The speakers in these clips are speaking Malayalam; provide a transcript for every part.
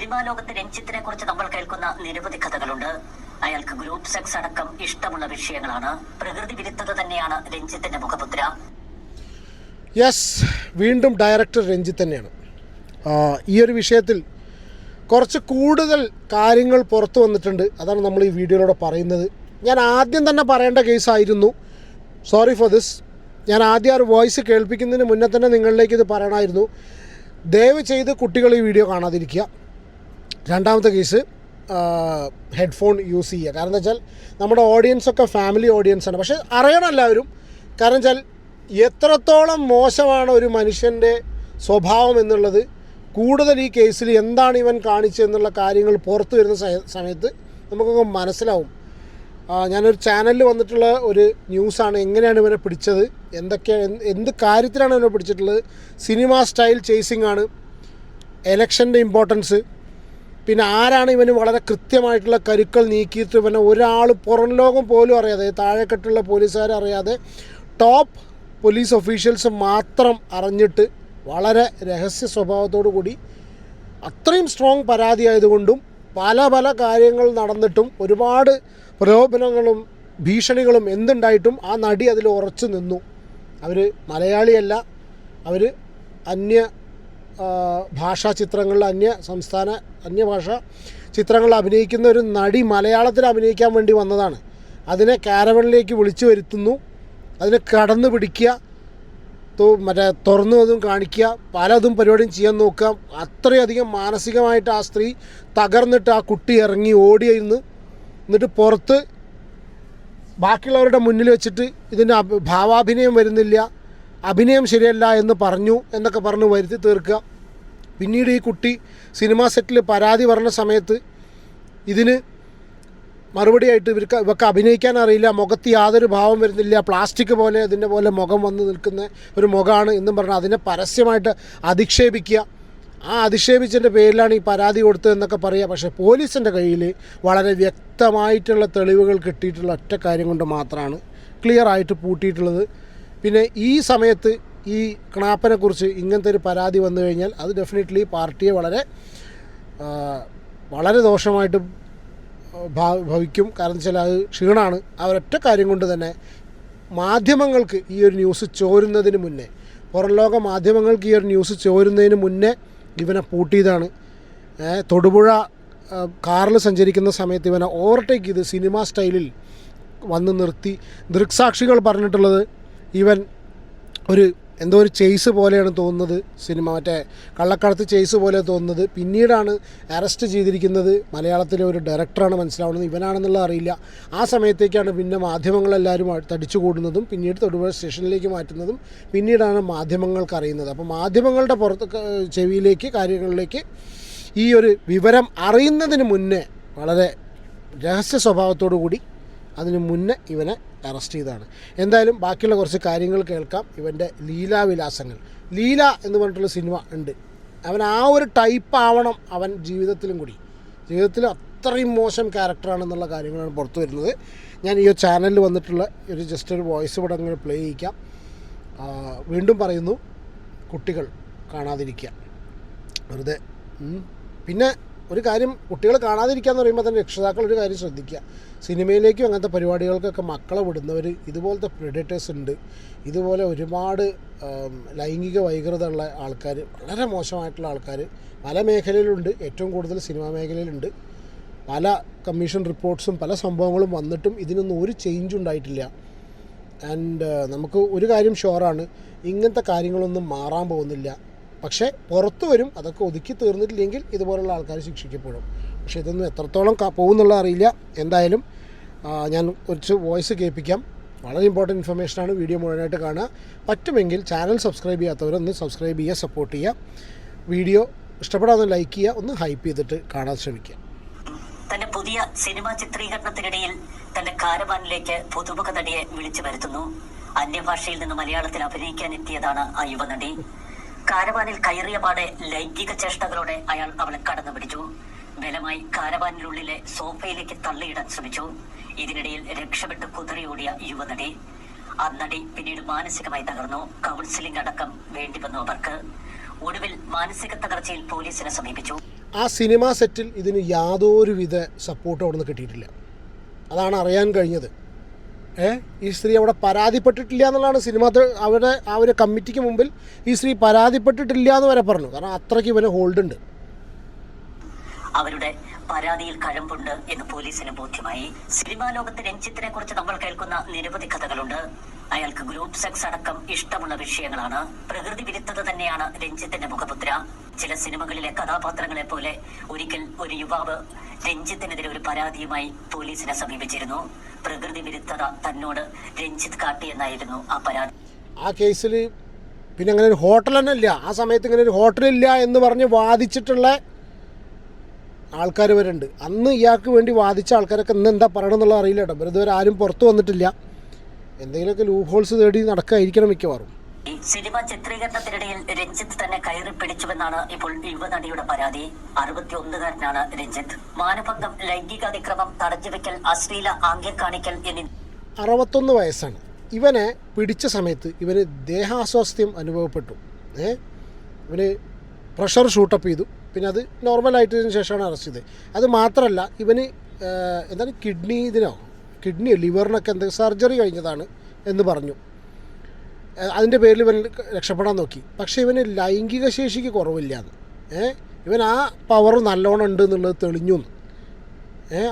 സിനിമാ ലോകത്ത് രഞ്ജിത്തിനെ കുറിച്ച് നമ്മൾ കേൾക്കുന്ന നിരവധി കഥകളുണ്ട്. അയാൾക്ക് ഗ്രൂപ്പ് സെക്സ് അടക്കം ഇഷ്ടമുള്ള വിഷയങ്ങളാണ്. പ്രകൃതി വിരുദ്ധത തന്നെയാണ് രഞ്ജിത്തിന്റെ മുഖമുദ്ര. യെസ്, വീണ്ടും ഡയറക്ടർ രഞ്ജിത്ത് തന്നെയാണ്. ഈ ഒരു വിഷയത്തിൽ കുറച്ച് കൂടുതൽ കാര്യങ്ങൾ പുറത്തു വന്നിട്ടുണ്ട്. അതാണ് നമ്മൾ ഈ വീഡിയോയിലൂടെ പറയുന്നത്. ഞാൻ ആദ്യം തന്നെ പറയേണ്ട കേസായിരുന്നു. Sorry for this. ഞാൻ ആദ്യം ആ ഒരു വോയിസ് കേൾപ്പിക്കുന്നതിന് മുന്നേ തന്നെ നിങ്ങളിലേക്ക് ഇത് പറയണമായിരുന്നു. ദയവ് ചെയ്ത് കുട്ടികൾ ഈ വീഡിയോ കാണാതിരിക്കുക. രണ്ടാമത്തെ കേസ്, ഹെഡ്ഫോൺ യൂസ് ചെയ്യുക. കാരണം എന്താ വെച്ചാൽ നമ്മുടെ ഓഡിയൻസൊക്കെ ഫാമിലി ഓഡിയൻസാണ്. പക്ഷേ അറിയണം എല്ലാവരും. കാരണം വെച്ചാൽ എത്രത്തോളം മോശമാണ് ഒരു മനുഷ്യൻ്റെ സ്വഭാവം എന്നുള്ളത് കൂടുതൽ ഈ കേസിൽ എന്താണ് ഇവൻ കാണിച്ചതെന്നുള്ള കാര്യങ്ങൾ പുറത്തു വരുന്ന സമയത്ത് നമുക്കൊക്കെ മനസ്സിലാവും. ഞാനൊരു ചാനലിൽ വന്നിട്ടുള്ള ഒരു ന്യൂസാണ്. എങ്ങനെയാണ് ഇവനെ പിടിച്ചത്, എന്ത് കാര്യത്തിലാണ് ഇവനെ പിടിച്ചിട്ടുള്ളത്. സിനിമ സ്റ്റൈൽ ചേസിംഗ് ആണ്, എലക്ഷൻ്റെ ഇമ്പോർട്ടൻസ്, പിന്നെ ആരാണ് ഇവന് വളരെ കൃത്യമായിട്ടുള്ള കരുക്കൾ നീക്കിയിട്ട് ഇവനെ ഒരാൾ പുറം ലോകം പോലും അറിയാതെ, താഴെക്കെട്ടുള്ള പോലീസുകാരറിയാതെ ടോപ്പ് പോലീസ് ഒഫീഷ്യൽസ് മാത്രം അറിഞ്ഞിട്ട് വളരെ രഹസ്യ സ്വഭാവത്തോടു കൂടി അത്രയും സ്ട്രോങ് പരാതി ആയതുകൊണ്ടും പല കാര്യങ്ങൾ നടന്നിട്ടും ഒരുപാട് പ്രലോഭനങ്ങളും ഭീഷണികളും എന്തുണ്ടായിട്ടും ആ നടി അതിൽ ഉറച്ചു നിന്നു. അവർ മലയാളിയല്ല, അവർ അന്യ ഭാഷാ ചിത്രങ്ങളിൽ അന്യഭാഷാ ചിത്രങ്ങളിൽ അഭിനയിക്കുന്ന ഒരു നടി മലയാളത്തിൽ അഭിനയിക്കാൻ വേണ്ടി വന്നതാണ്. അതിനെ കാരവനിലേക്ക് വിളിച്ചു വരുത്തുന്നു, അതിനെ കടന്നു പിടിക്കുക, തുറന്നതും കാണിക്കുക, പലതും പരിപാടിയും ചെയ്യാൻ നോക്കുക. അത്രയധികം മാനസികമായിട്ട് ആ സ്ത്രീ തകർന്നിട്ട് ആ കുട്ടി ഇറങ്ങി ഓടിയിരുന്ന് എന്നിട്ട് പുറത്ത് ബാക്കിയുള്ളവരുടെ മുന്നിൽ വെച്ചിട്ട് ഇതിന് ഭാവാഭിനയം വരുന്നില്ല, അഭിനയം ശരിയല്ല എന്ന് പറഞ്ഞു എന്നൊക്കെ പറഞ്ഞ് വരുത്തി തീർക്കുക. പിന്നീട് ഈ കുട്ടി സിനിമാ സെറ്റിൽ പരാതി പറഞ്ഞ സമയത്ത് ഇതിന് മറുപടിയായിട്ട് ഇവർക്ക് അഭിനയിക്കാൻ അറിയില്ല, മുഖത്ത് യാതൊരു ഭാവം വരുന്നില്ല, പ്ലാസ്റ്റിക് പോലെ ഇതിൻ്റെ പോലെ മുഖം വന്ന് നിൽക്കുന്ന ഒരു മുഖമാണ് എന്നും പറഞ്ഞാൽ അതിനെ പരസ്യമായിട്ട് അധിക്ഷേപിക്കുക. ആ അധിക്ഷേപിച്ചതിൻ്റെ പേരിലാണ് ഈ പരാതി കൊടുത്തതെന്നൊക്കെ പറയുക. പക്ഷേ പോലീസിൻ്റെ കയ്യിൽ വളരെ വ്യക്തമായിട്ടുള്ള തെളിവുകൾ കിട്ടിയിട്ടുള്ള ഒറ്റ കാര്യം കൊണ്ട് മാത്രമാണ് ക്ലിയർ ആയിട്ട് പൂട്ടിയിട്ടുള്ളത്. പിന്നെ ഈ സമയത്ത് ഈ കണാപ്പനെക്കുറിച്ച് ഇങ്ങനത്തെ ഒരു പരാതി വന്നു കഴിഞ്ഞാൽ അത് ഡെഫിനറ്റ്ലി പാർട്ടിയെ വളരെ ദോഷമായിട്ട് ഭവിക്കും. കാരണം വെച്ചാൽ അത് ക്ഷീണമാണ്. ആ ഒരൊറ്റ കാര്യം കൊണ്ട് തന്നെ മാധ്യമങ്ങൾക്ക് ഈ ഒരു ന്യൂസ് ചോരുന്നതിന് മുന്നേ, പുറം ലോക മാധ്യമങ്ങൾക്ക് ഈ ഒരു ന്യൂസ് ചോരുന്നതിന് മുന്നേ ഇവനെ പൂട്ടിയതാണ്. തൊടുപുഴ കാറിൽ സഞ്ചരിക്കുന്ന സമയത്ത് ഇവനെ ഓവർടേക്ക് ചെയ്ത് സിനിമ സ്റ്റൈലിൽ വന്ന് നിർത്തി. ദൃക്സാക്ഷികൾ പറഞ്ഞിട്ടുള്ളത് ഇവൻ എന്തോ ഒരു ചേസ് പോലെയാണ് തോന്നുന്നത്, സിനിമ കള്ളക്കടത്ത് ചേസ് പോലെ തോന്നുന്നത്. പിന്നീടാണ് അറസ്റ്റ് ചെയ്തിരിക്കുന്നത്. മലയാളത്തിലെ ഒരു ഡയറക്ടറാണ് മനസ്സിലാവുന്നത്, ഇവനാണെന്നുള്ളത് അറിയില്ല. ആ സമയത്തേക്കാണ് പിന്നെ മാധ്യമങ്ങളെല്ലാവരും തടിച്ചു കൂടുന്നതും പിന്നീട് തൊടുപുഴ സ്റ്റേഷനിലേക്ക് മാറ്റുന്നതും പിന്നീടാണ് മാധ്യമങ്ങൾക്ക് അറിയുന്നത്. അപ്പോൾ മാധ്യമങ്ങളുടെ ചെവിയിലേക്ക് കാര്യങ്ങളിലേക്ക് ഈ ഒരു വിവരം അറിയുന്നതിന് മുന്നേ വളരെ രഹസ്യ സ്വഭാവത്തോടു കൂടി അതിന് മുന്നേ ഇവനെ അറസ്റ്റ് ചെയ്തതാണ്. എന്തായാലും ബാക്കിയുള്ള കുറച്ച് കാര്യങ്ങൾ കേൾക്കാം. ഇവൻ്റെ ലീലാവിലാസങ്ങൾ, ലീല എന്ന് പറഞ്ഞിട്ടുള്ള സിനിമ ഉണ്ട്. അവൻ ആ ഒരു ടൈപ്പ് ആവണം അവൻ ജീവിതത്തിൽ അത്രയും മോശം ക്യാരക്ടറാണെന്നുള്ള കാര്യങ്ങളാണ് പുറത്തു വരുന്നത്. ഞാൻ ഈ ചാനലിൽ വന്നിട്ടുള്ള ജസ്റ്റ് ഒരു വോയിസ് ഇവിടെ അങ്ങനെ പ്ലേ ചെയ്യിക്കാം. വീണ്ടും പറയുന്നു, കുട്ടികൾ കാണാതിരിക്കുക വെറുതെ. പിന്നെ ഒരു കാര്യം, കുട്ടികൾ കാണാതിരിക്കുക എന്ന് പറയുമ്പോൾ തന്നെ രക്ഷിതാക്കൾ ഒരു കാര്യം ശ്രദ്ധിക്കുക. സിനിമയിലേക്കും അങ്ങനത്തെ പരിപാടികൾക്കൊക്കെ മക്കളെ വിടുന്നവർ ഇതുപോലത്തെ പ്രെഡേറ്റേഴ്സ് ഉണ്ട്. ഇതുപോലെ ഒരുപാട് ലൈംഗിക വൈകൃതമുള്ള ആൾക്കാർ, വളരെ മോശമായിട്ടുള്ള ആൾക്കാർ പല മേഖലയിലുണ്ട്. ഏറ്റവും കൂടുതൽ സിനിമാ മേഖലയിലുണ്ട്. പല കമ്മീഷൻ റിപ്പോർട്ട്സും പല സംഭവങ്ങളും വന്നിട്ടും ഇതിനൊന്നും ഒരു ചേഞ്ച് ഉണ്ടായിട്ടില്ല. ആൻഡ് നമുക്ക് ഒരു കാര്യം ഷുവറാണ്, ഇങ്ങനത്തെ കാര്യങ്ങളൊന്നും മാറാൻ പോകുന്നില്ല. പക്ഷേ പുറത്തു വരും. അതൊക്കെ ഒതുക്കി തീർന്നിട്ടില്ലെങ്കിൽ ഇതുപോലുള്ള ആൾക്കാർ ശിക്ഷിക്കപ്പെടും. പക്ഷേ ഇതൊന്നും എത്രത്തോളം പോകുന്നുള്ളത് അറിയില്ല. എന്തായാലും ഞാൻ കുറച്ച് വോയിസ് കേൾപ്പിക്കാം. വളരെ ഇമ്പോർട്ടൻറ്റ് ഇൻഫർമേഷനാണ്. വീഡിയോ മുഴുവനായിട്ട് കാണുക. പറ്റുമെങ്കിൽ ചാനൽ സബ്സ്ക്രൈബ് ചെയ്യാത്തവരൊന്ന് സബ്സ്ക്രൈബ് ചെയ്യുക, സപ്പോർട്ട് ചെയ്യുക. വീഡിയോ ഇഷ്ടപ്പെടാതെ ലൈക്ക് ചെയ്യുക, ഒന്ന് ഹൈപ്പ് ചെയ്തിട്ട് കാണാൻ ശ്രമിക്കുക. തന്റെ പുതിയ സിനിമാ ചിത്രീകരണത്തിനിടയിൽ തന്റെ കാരവാനിലേക്ക് പുതുമുഖ നടിയെ വിളിച്ചു വരുത്തുന്നു. അന്യഭാഷയിൽ നിന്ന് മലയാളത്തിൽ അഭിനയിക്കാൻ എത്തിയതാണ് ആ യുവനടി. കാരവാനിൽ കയറിയ പാടെ ലൈംഗിക ചേഷ്ടകളോടെ അയാൾ അവളെ കടന്നു പിടിച്ചു. ബലമായി കാരവാനിനുള്ളിലെ സോഫയിലേക്ക് തള്ളിയിടാൻ ശ്രമിച്ചു. ഇതിനിടയിൽ രക്ഷപ്പെട്ട് കുതിറിയോടിയ യുവനടി. ആ നടി പിന്നീട് മാനസികമായി തകർന്നു. കൗൺസിലിംഗ് അടക്കം വേണ്ടി വന്നു അവർക്ക്. ഒടുവിൽ മാനസിക തകർച്ചയിൽ പോലീസിനെ സമീപിച്ചു. ആ സിനിമാ സെറ്റിൽ ഇതിന് യാതൊരുവിധ സപ്പോർട്ടും അവിടെ നിന്ന് കിട്ടിയിട്ടില്ല. അതാണ് അറിയാൻ കഴിഞ്ഞത്. ഈ സ്ത്രീ അവിടെ പരാതിപ്പെട്ടിട്ടില്ല എന്നുള്ളതാണ് അവിടെ ആ ഒരു കമ്മിറ്റിക്ക് മുമ്പിൽ ഈ സ്ത്രീ പരാതിപ്പെട്ടിട്ടില്ല എന്ന് വരെ പറഞ്ഞു. കാരണം അത്രയ്ക്ക് ഇവന് ഹോൾഡ് ഉണ്ട്. അവരുടെ പരാതിയിൽ കഴമ്പുണ്ട് എന്ന് പോലീസിന് ബോധ്യമായി. സിനിമാ ലോകത്ത് രഞ്ജിത്തിനെ കുറിച്ച് നമ്മൾ കേൾക്കുന്ന നിരവധി കഥകളുണ്ട്. അയാൾക്ക് ഗ്രൂപ്പ് സെക്സ് അടക്കം ഇഷ്ടമുള്ള വിഷയങ്ങളാണ്. പ്രകൃതി വിരുദ്ധത തന്നെയാണ് രഞ്ജിത്തിന്റെ മുഖമുദ്ര. ചില സിനിമകളിലെ കഥാപാത്രങ്ങളെ പോലെ ഒരിക്കൽ ഒരു യുവാവ് രഞ്ജിത്തിനെതിരെ ഒരു പരാതിയുമായി പോലീസിനെ സമീപിച്ചിരുന്നു. പ്രകൃതി വിരുദ്ധത തന്നോട് രഞ്ജിത്ത് കാട്ടിയെന്നായിരുന്നു ആ പരാതി. ആ കേസിൽ പിന്നെ അങ്ങനെ ഒരു ഹോട്ടൽ തന്നെ ഇല്ല. ആ സമയത്ത് ഇങ്ങനെ ഒരു ഹോട്ടലില്ല എന്ന് പറഞ്ഞ് വാദിച്ചിട്ടുള്ള ആൾക്കാർ വരുന്നുണ്ട്. അന്ന് ഇയാൾക്ക് വേണ്ടി വാദിച്ച ആൾക്കാരൊക്കെ ഇന്ന് എന്താ പറയണമെന്നുള്ളത് അറിയില്ല കേട്ടോ. ഇതുവരെ ആരും പുറത്തു വന്നിട്ടില്ല. എന്തെങ്കിലുമൊക്കെ ലൂപ്പ് ഹോൾസ് തേടി നടക്കായിരിക്കണം മിക്കവാറും. സിനിമ ചിത്രീകരണത്തിനിടയിൽ രഞ്ജിത്ത് തന്നെ കയറി പിടിച്ചുവെന്നാണ് ഇപ്പോൾ യുവനടിയുടെ പരാതി. 61-കാരനാണ് രഞ്ജിത്ത്. മാനഭംഗം, ലൈംഗികാതിക്രമം, തടഞ്ഞുവെക്കൽ, അശ്ലീല ആംഗ്യം കാണിക്കൽ എന്നീ 61 വയസ്സാണ്. ഇവനെ പിടിച്ച സമയത്ത് ഇവന് ദേഹാസ്വാസ്ഥ്യം അനുഭവപ്പെട്ടു. ഇവന് പ്രഷർ ഷൂട്ടപ്പ് ചെയ്തു. പിന്നെ അത് നോർമലായിട്ടതിന് ശേഷമാണ് അറസ്റ്റ് ചെയ്തത്. അത് മാത്രമല്ല ഇവന് എന്താണ് കിഡ്നിയോ ലിവറിനൊക്കെ എന്തെങ്കിലും സർജറി കഴിഞ്ഞതാണ് എന്ന് പറഞ്ഞു. അതിൻ്റെ പേരിൽ ഇവൻ രക്ഷപ്പെടാൻ നോക്കി. പക്ഷേ ഇവന് ലൈംഗിക ശേഷിക്ക് കുറവില്ലാന്ന്. ഇവൻ ആ പവർ നല്ലോണം ഉണ്ട് എന്നുള്ളത് തെളിഞ്ഞു.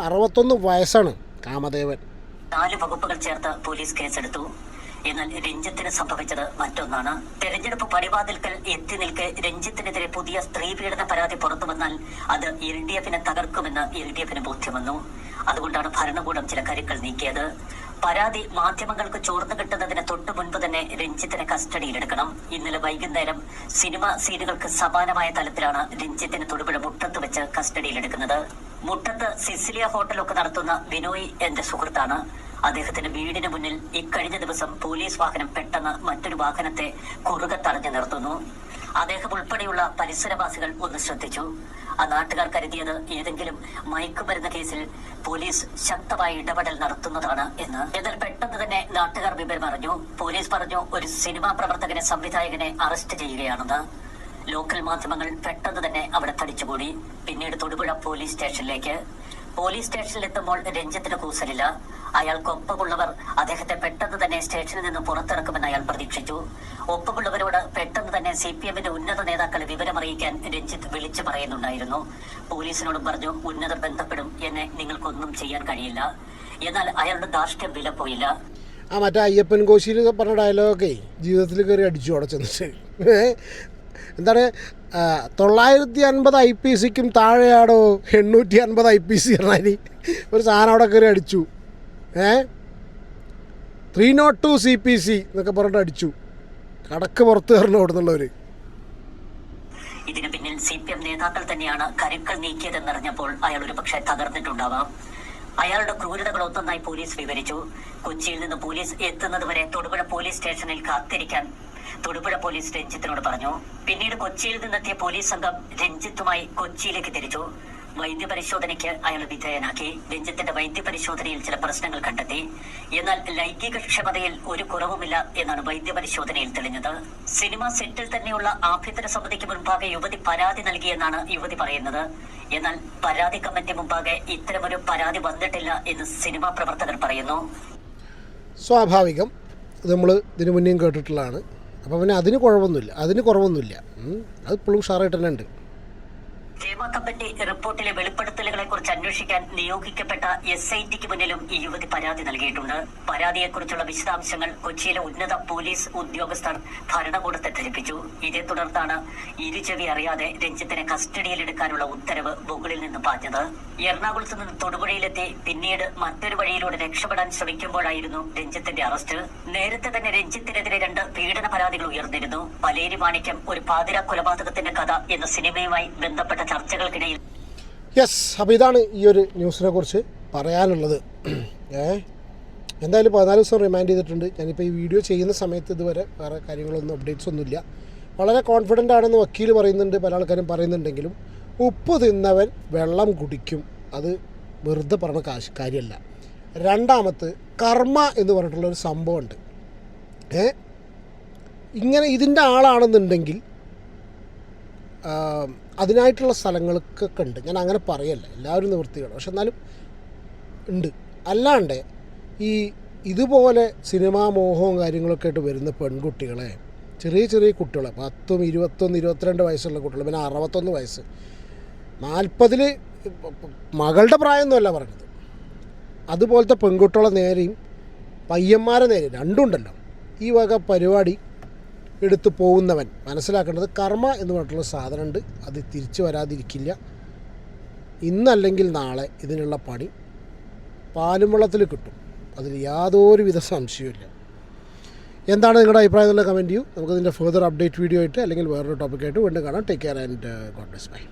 61 വയസ്സാണ് കാമദേവൻ. 4 വകുപ്പുകൾ ചേർത്ത് പോലീസ് കേസെടുത്തു. എന്നാൽ രഞ്ജിത്തിന് സംഭവിച്ചത് മറ്റൊന്നാണ്. തെരഞ്ഞെടുപ്പ് പടിവാതിൽക്കൽ എത്തി നിൽക്കെ രഞ്ജിത്തിനെതിരെ പുതിയ സ്ത്രീ പീഡന പരാതി പുറത്തു വന്നാൽ അത് LDFനെ തകർക്കുമെന്ന് LDFന് ബോധ്യം വന്നു. അതുകൊണ്ടാണ് ഭരണകൂടം ചില കരുക്കൾ നീക്കിയത്. പരാതി മാധ്യമങ്ങൾക്ക് ചോർന്നു കിട്ടുന്നതിന് തൊട്ടു മുൻപ് തന്നെ രഞ്ജിത്തിനെ കസ്റ്റഡിയിലെടുക്കണം. ഇന്നലെ വൈകുന്നേരം സിനിമ സീനുകൾക്ക് സമാനമായ തലത്തിലാണ് രഞ്ജിത്തിനെ തൊടുപുഴ മുട്ടത്ത് വെച്ച് കസ്റ്റഡിയിലെടുക്കുന്നത്. മുട്ടത്ത് സിസിലിയ ഹോട്ടലൊക്കെ നടത്തുന്ന ബിനോയ് എന്റെ സുഹൃത്താണ്. അദ്ദേഹത്തിന്റെ വീടിന് മുന്നിൽ ഇക്കഴിഞ്ഞ ദിവസം പോലീസ് വാഹനം പെട്ടെന്ന് മറ്റൊരു വാഹനത്തെ കുറുകെ തടഞ്ഞു നിർത്തുന്നു. അദ്ദേഹം ഉൾപ്പെടെയുള്ള പരിസരവാസികൾ ഒന്ന് ശ്രദ്ധിച്ചു. ആ നാട്ടുകാർ കരുതിയത് ഏതെങ്കിലും മയക്കുമരുന്ന് കേസിൽ പോലീസ് ശക്തമായ ഇടപെടൽ നടത്തുന്നതാണ് എന്ന്. എന്നാൽ പെട്ടെന്ന് തന്നെ നാട്ടുകാർ വിവരം അറിഞ്ഞു. പോലീസ് പറഞ്ഞു ഒരു സിനിമാ പ്രവർത്തകനെ, സംവിധായകനെ അറസ്റ്റ് ചെയ്യുകയാണെന്ന്. ലോക്കൽ മാധ്യമങ്ങൾ പെട്ടെന്ന് തന്നെ അവിടെ തടിച്ചുകൂടി. പിന്നീട് തൊടുപുഴ പോലീസ് സ്റ്റേഷനിലെത്തുമ്പോൾ രഞ്ജിത്തിന് കൂസലില്ല. അയാൾക്കൊപ്പമുള്ളവർ അദ്ദേഹത്തെ പെട്ടെന്ന് തന്നെ സ്റ്റേഷനിൽ നിന്ന് പുറത്തിറക്കുമെന്ന് അയാൾ പ്രതീക്ഷിച്ചു. ഒപ്പമുള്ളവരോട് പെട്ടെന്ന് തന്നെ CPMന്റെ ഉന്നത നേതാക്കളെ വിവരമറിയിക്കാൻ രഞ്ജിത്ത് വിളിച്ചു പറയുന്നുണ്ടായിരുന്നു. പോലീസിനോടും പറഞ്ഞു ഉന്നതർ ബന്ധപ്പെടും, എന്നെ നിങ്ങൾക്കൊന്നും ചെയ്യാൻ കഴിയില്ല. എന്നാൽ അയാളുടെ ധാർഷ്ട്യം വില പോയില്ല. മറ്റേ അയ്യപ്പൻ കോശിയിൽ പറഞ്ഞ ഡയലോഗൊക്കെ ജീവിതത്തിൽ കയറി അടിച്ചു അവിടെ ചെന്നിട്ട്. എന്താണ് 950 IPCക്കും താഴെയാടോ 850 IPC പറഞ്ഞാൽ ഒരു സാധനം അവിടെ കയറി അടിച്ചു. 302 CPC എന്നൊക്കെ പറഞ്ഞിട്ട് അടിച്ചു. കടക്ക് പുറത്ത് കയറണം അവിടെ നിന്നുള്ളവർ. ഇതിന് പിന്നിൽ CPM നേതാക്കൾ തന്നെയാണ് കരുക്കൾ നീക്കിയതെന്നറിഞ്ഞപ്പോൾ അയാൾ ഒരു പക്ഷേ തകർന്നിട്ടുണ്ടാവാം. അയാളുടെ ക്രൂരതകൾ ഒന്നൊന്നായി പോലീസ് വിവരിച്ചു. കൊച്ചിയിൽ നിന്ന് പോലീസ് എത്തുന്നതുവരെ തൊടുപുഴ പോലീസ് സ്റ്റേഷനിൽ കാത്തിരിക്കാൻ തൊടുപുഴ പോലീസ് രഞ്ജിത്തിനോട് പറഞ്ഞു. പിന്നീട് കൊച്ചിയിൽ നിന്നെത്തിയ പോലീസ് സംഘം രഞ്ജിത്തുമായി കൊച്ചിയിലേക്ക് തിരിച്ചു. വൈദ്യപരിശോധനയ്ക്ക് അയാൾ വിധേയനാക്കി. രഞ്ജിത്തിന്റെ വൈദ്യപരിശോധനയിൽ ചില പ്രശ്നങ്ങൾ കണ്ടെത്തി. എന്നാൽ ലൈംഗിക ക്ഷമതയിൽ ഒരു കുറവുമില്ല എന്നാണ് വൈദ്യപരിശോധനയിൽ തെളിഞ്ഞത്. സിനിമാ സെറ്റിൽ തന്നെയുള്ള ആഭ്യന്തര സമിതിക്ക് മുൻപാകെ യുവതി പരാതി നൽകിയെന്നാണ് യുവതി പറയുന്നത്. എന്നാൽ പരാതി കമ്മിറ്റി മുമ്പാകെ ഇത്തരമൊരു പരാതി വന്നിട്ടില്ല എന്ന് സിനിമാ പ്രവർത്തകർ പറയുന്നു. സ്വാഭാവികം, ഇത് നമ്മൾ ഇതിനു മുന്നേയും കേട്ടിട്ടുള്ളതാണ്. അപ്പോൾ പിന്നെ അതിന് കുറവൊന്നുമില്ല. അത് ഇപ്പോഴും ഉഷാറായിട്ട് തന്നെ ഉണ്ട്. ഹേമ കമ്മിറ്റി റിപ്പോർട്ടിലെ വെളിപ്പെടുത്തലുകളെ കുറിച്ച് അന്വേഷിക്കാൻ നിയോഗിക്കപ്പെട്ട SITക്ക് മുന്നിലും ഈ യുവതി പരാതി നൽകിയിട്ടുണ്ട്. പരാതിയെക്കുറിച്ചുള്ള വിശദാംശങ്ങൾ കൊച്ചിയിലെ ഉന്നത പോലീസ് ഉദ്യോഗസ്ഥർ ഭരണകൂടത്തെ ധരിപ്പിച്ചു. ഇതേ തുടർന്നാണ് ഇരുചെവി അറിയാതെ രഞ്ജിത്തിനെ കസ്റ്റഡിയിലെടുക്കാനുള്ള ഉത്തരവ് മുകളിൽ നിന്ന് പാഞ്ഞത്. എറണാകുളത്ത് നിന്ന് തൊടുപുഴയിലെത്തി പിന്നീട് മറ്റൊരു വഴിയിലൂടെ രക്ഷപ്പെടാൻ ശ്രമിക്കുമ്പോഴായിരുന്നു രഞ്ജിത്തിന്റെ അറസ്റ്റ്. നേരത്തെ തന്നെ രഞ്ജിത്തിനെതിരെ 2 പീഡന പരാതികൾ ഉയർന്നിരുന്നു. പലേരി മാണിക്യം ഒരു പാതിര കൊലപാതകത്തിന്റെ കഥ എന്ന സിനിമയുമായി ബന്ധപ്പെട്ട ചർച്ചകൾക്കിടയിൽ അപ്പോൾ ഇതാണ് ഈ ഒരു ന്യൂസിനെ കുറിച്ച് പറയാനുള്ളത്. എന്തായാലും 14 ദിവസം റിമാൻഡ് ചെയ്തിട്ടുണ്ട്. ഞാനിപ്പോൾ ഈ വീഡിയോ ചെയ്യുന്ന സമയത്ത് ഇതുവരെ വേറെ കാര്യങ്ങളൊന്നും അപ്ഡേറ്റ്സ് ഒന്നുമില്ല. വളരെ കോൺഫിഡൻ്റ് ആണെന്ന് വക്കീൽ പറയുന്നുണ്ട്, പല ആൾക്കാരും പറയുന്നുണ്ടെങ്കിലും ഉപ്പ് തിന്നവൻ വെള്ളം കുടിക്കും, അത് വെറുതെ പറഞ്ഞ കാര്യമല്ല. രണ്ടാമത് കർമ്മ എന്ന് പറഞ്ഞിട്ടുള്ളൊരു സംഭവമുണ്ട്. ഇങ്ങനെ ഇതിൻ്റെ ആളാണെന്നുണ്ടെങ്കിൽ അതിനായിട്ടുള്ള സ്ഥലങ്ങൾക്കൊക്കെ ഉണ്ട്. ഞാൻ അങ്ങനെ പറയല്ല, എല്ലാവരും നിവൃത്തിയാണ്, പക്ഷെ എന്നാലും ഉണ്ട്. അല്ലാണ്ട് ഇതുപോലെ സിനിമാ മോഹവും കാര്യങ്ങളൊക്കെ ആയിട്ട് വരുന്ന പെൺകുട്ടികളെ, ചെറിയ ചെറിയ കുട്ടികളെ, 10, 21, 22 വയസ്സുള്ള കുട്ടികൾ, പിന്നെ 61 വയസ്സ്, 40 മകളുടെ പ്രായമൊന്നുമല്ല പറയുന്നത്, അതുപോലത്തെ പെൺകുട്ടികളെ നേരെയും പയ്യന്മാരെ നേരെയും രണ്ടുണ്ടല്ലോ, ഈ വക പരിപാടി എടുത്ത് പോകുന്നവൻ മനസ്സിലാക്കേണ്ടത് കർമ്മ എന്ന് പറഞ്ഞിട്ടുള്ള സാധനമുണ്ട്. അത് തിരിച്ചു വരാതിരിക്കില്ല. ഇന്നല്ലെങ്കിൽ നാളെ ഇതിനുള്ള പണി പാലും വെള്ളത്തിൽ കിട്ടും, അതിൽ യാതൊരുവിധ സംശയമില്ല. എന്താണ് നിങ്ങളുടെ അഭിപ്രായം എന്നുള്ള കമൻറ്റ് ചെയ്യൂ. നമുക്കതിൻ്റെ ഫർദർ അപ്ഡേറ്റ് വീഡിയോ ആയിട്ട് അല്ലെങ്കിൽ വേറൊരു ടോപ്പിക്കായിട്ട് വീണ്ടും കാണാം. Take care and God bless. By.